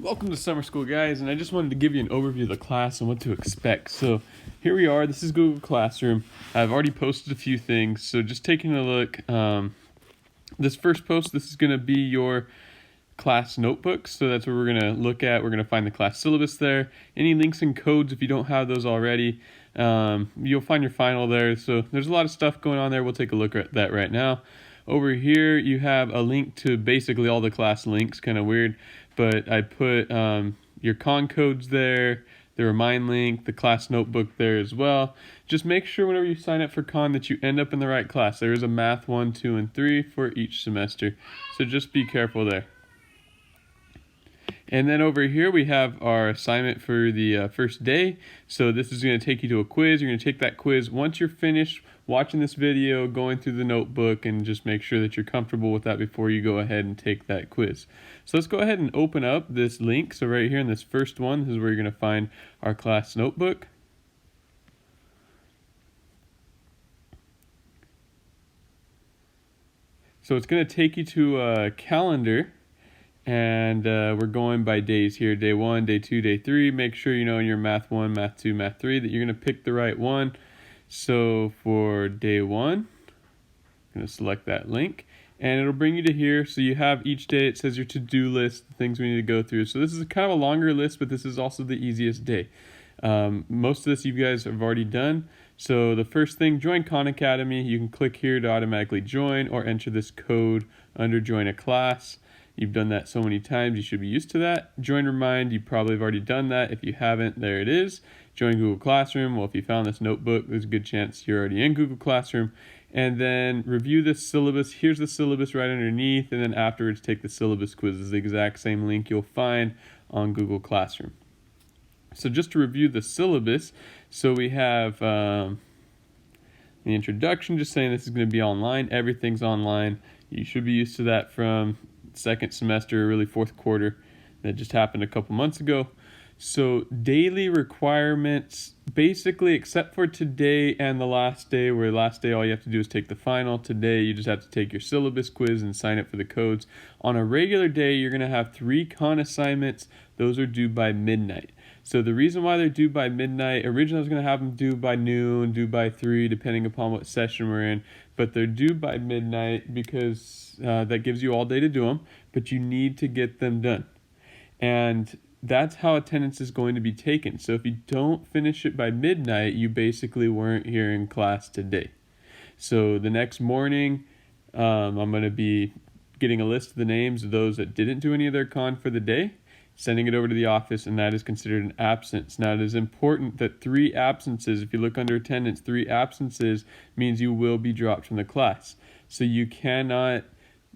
Welcome to summer school, guys, and I just wanted to give you an overview of the class and what to expect. So here we are. This is Google Classroom. I've already posted a few things, so just taking a look. This first post, this is going to be your class notebook, so that's what we're going to look at. We're going to find the class syllabus there. Any links and codes, if you don't have those already, you'll find your final there. So there's a lot of stuff going on there. We'll take a look at that right now. Over here, you have a link to basically all the class links. Kind of weird, but I put your con codes there, the remind link, the class notebook there as well. Just make sure whenever you sign up for con that you end up in the right class. There is a math 1, 2, and 3 for each semester, so just be careful there. And then over here we have our assignment for the first day. So this is going to take you to a quiz. You're going to take that quiz. Once you're finished watching this video, going through the notebook, and just make sure that you're comfortable with that before you go ahead and take that quiz. So let's go ahead and open up this link. So right here in this first one, this is where you're going to find our class notebook. So it's going to take you to a calendar. And we're going by days here, day 1, day 2, day 3. Make sure you know in your math 1, math 2, math 3 that you're going to pick the right one. So for day 1, I'm going to select that link, and it'll bring you to here. So you have each day, it says your to-do list, the things we need to go through. So this is kind of a longer list, but this is also the easiest day. Most of this you guys have already done. So the first thing, join Khan Academy. You can click here to automatically join or enter this code under join a class. You've done that so many times, you should be used to that. Join Remind, you probably have already done that. If you haven't, there it is. Join Google Classroom. Well, if you found this notebook, there's a good chance you're already in Google Classroom. And then review the syllabus. Here's the syllabus right underneath, and then afterwards take the syllabus quiz. It's the exact same link you'll find on Google Classroom. So just to review the syllabus, so we have the introduction, just saying this is going to be online. Everything's online. You should be used to that from second semester, really fourth quarter, that just happened a couple months ago. So daily requirements, basically except for today and the last day, where last day all you have to do is take the final. Today you just have to take your syllabus quiz and sign up for the codes. On a regular day, you're going to have 3 con assignments. Those are due by midnight. So the reason why they're due by midnight, originally I was going to have them due by noon, due by 3, depending upon what session we're in, but they're due by midnight because that gives you all day to do them, but you need to get them done. And that's how attendance is going to be taken. So if you don't finish it by midnight, you basically weren't here in class today. So the next morning, I'm going to be getting a list of the names of those that didn't do any of their con for the day, sending it over to the office, and that is considered an absence. Now, it is important that 3 absences, if you look under attendance, 3 absences means you will be dropped from the class. So you cannot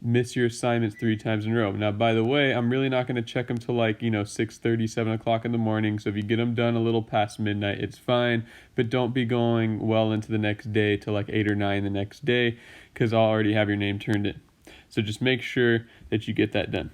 miss your assignments 3 times in a row. Now, by the way, I'm really not going to check them till 6:30, 7 o'clock in the morning. So if you get them done a little past midnight, it's fine. But don't be going well into the next day till 8 or 9 the next day, because I'll already have your name turned in. So just make sure that you get that done.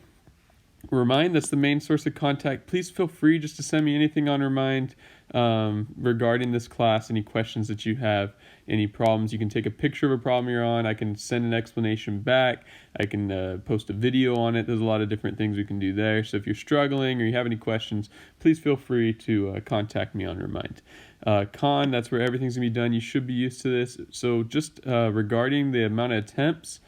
Remind, that's the main source of contact. Please feel free just to send me anything on Remind regarding this class, any questions that you have, any problems. You can take a picture of a problem you're on. I can send an explanation back. I can post a video on it. There's a lot of different things we can do there. So if you're struggling or you have any questions, please feel free to contact me on Remind. Con, that's where everything's going to be done. You should be used to this. So just regarding the amount of attempts,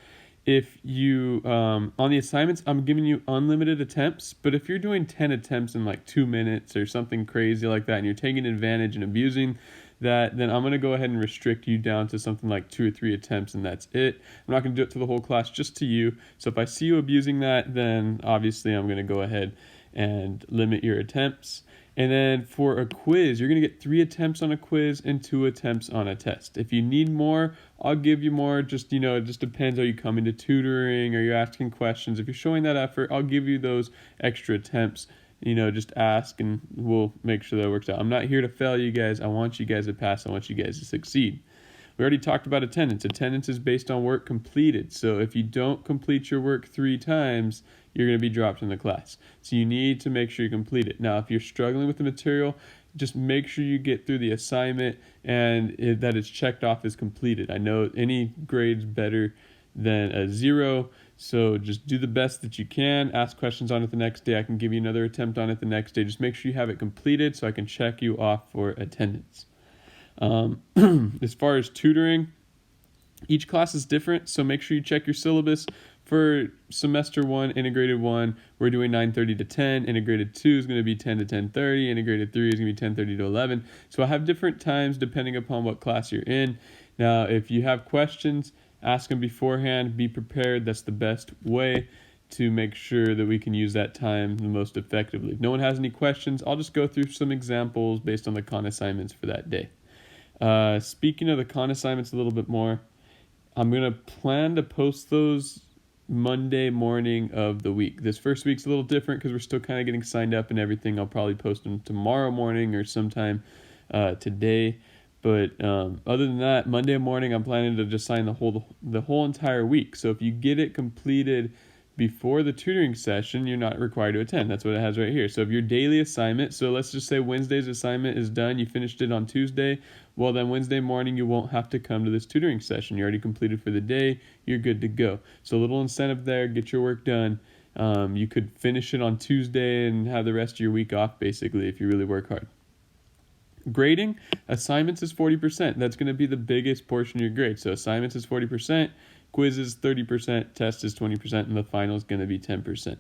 if you, on the assignments, I'm giving you unlimited attempts, but if you're doing 10 attempts in 2 minutes or something crazy like that, and you're taking advantage and abusing that, then I'm going to go ahead and restrict you down to something like 2 or 3 attempts, and that's it. I'm not going to do it to the whole class, just to you. So if I see you abusing that, then obviously I'm going to go ahead and limit your attempts. And then for a quiz, you're going to get 3 attempts on a quiz and 2 attempts on a test. If you need more, I'll give you more. Just, it just depends. Are you coming to tutoring? Are you asking questions? If you're showing that effort, I'll give you those extra attempts. Just ask and we'll make sure that works out. I'm not here to fail you guys. I want you guys to pass. I want you guys to succeed. We already talked about attendance. Attendance is based on work completed. So if you don't complete your work 3 times, you're going to be dropped from the class. So you need to make sure you complete it. Now, if you're struggling with the material, just make sure you get through the assignment and that it's checked off as completed. I know any grade's better than a 0, So just do the best that you can. Ask questions on it the next day. I can give you another attempt on it the next day. Just make sure you have it completed so I can check you off for attendance. As far as tutoring, each class is different, so make sure you check your syllabus. For semester 1, integrated 1, we're doing 9:30 to 10. Integrated 2 is going to be 10 to 10:30. Integrated 3 is going to be 10:30 to 11. So I have different times depending upon what class you're in. Now, if you have questions, ask them beforehand. Be prepared. That's the best way to make sure that we can use that time the most effectively. If no one has any questions, I'll just go through some examples based on the Khan assignments for that day. Speaking of the Khan assignments a little bit more, I'm going to plan to post those Monday morning of the week. This first week's a little different because we're still kind of getting signed up and everything. I'll probably post them tomorrow morning or sometime today. But other than that, Monday morning, I'm planning to just sign the whole entire week. So if you get it completed before the tutoring session, you're not required to attend. That's what it has right here. So if your daily assignment, so let's just say Wednesday's assignment is done, you finished it on Tuesday, well then Wednesday morning you won't have to come to this tutoring session. You're already completed for the day, you're good to go. So a little incentive there, get your work done. You could finish it on Tuesday and have the rest of your week off basically if you really work hard. Grading, assignments is 40%. That's going to be the biggest portion of your grade. So assignments is 40%, quizzes 30%, test is 20%, and the final is going to be 10%.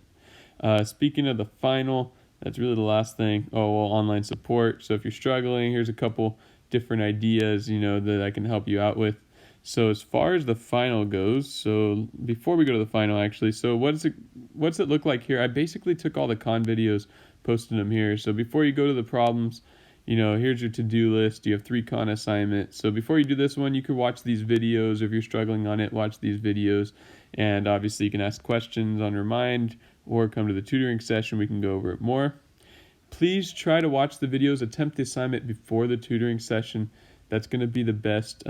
Speaking of the final, that's really the last thing. Oh, well, online support. So if you're struggling, here's a couple different ideas, that I can help you out with. So as far as the final goes, so before we go to the final actually, so what's it look like here? I basically took all the Khan videos, posted them here. So before you go to the problems, here's your to-do list. You have 3 Khan assignments. So before you do this one, you could watch these videos. If you're struggling on it, watch these videos. And obviously you can ask questions on your mind or come to the tutoring session. We can go over it more. Please try to watch the videos, attempt the assignment before the tutoring session. That's going to be the best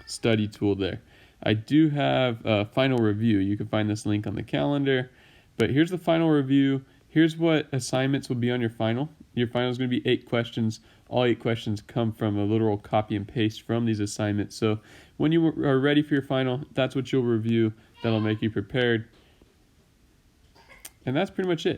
study tool there. I do have a final review. You can find this link on the calendar. But here's the final review. Here's what assignments will be on your final. Your final is going to be 8 questions. All 8 questions come from a literal copy and paste from these assignments. So when you are ready for your final, that's what you'll review. That'll make you prepared. And that's pretty much it.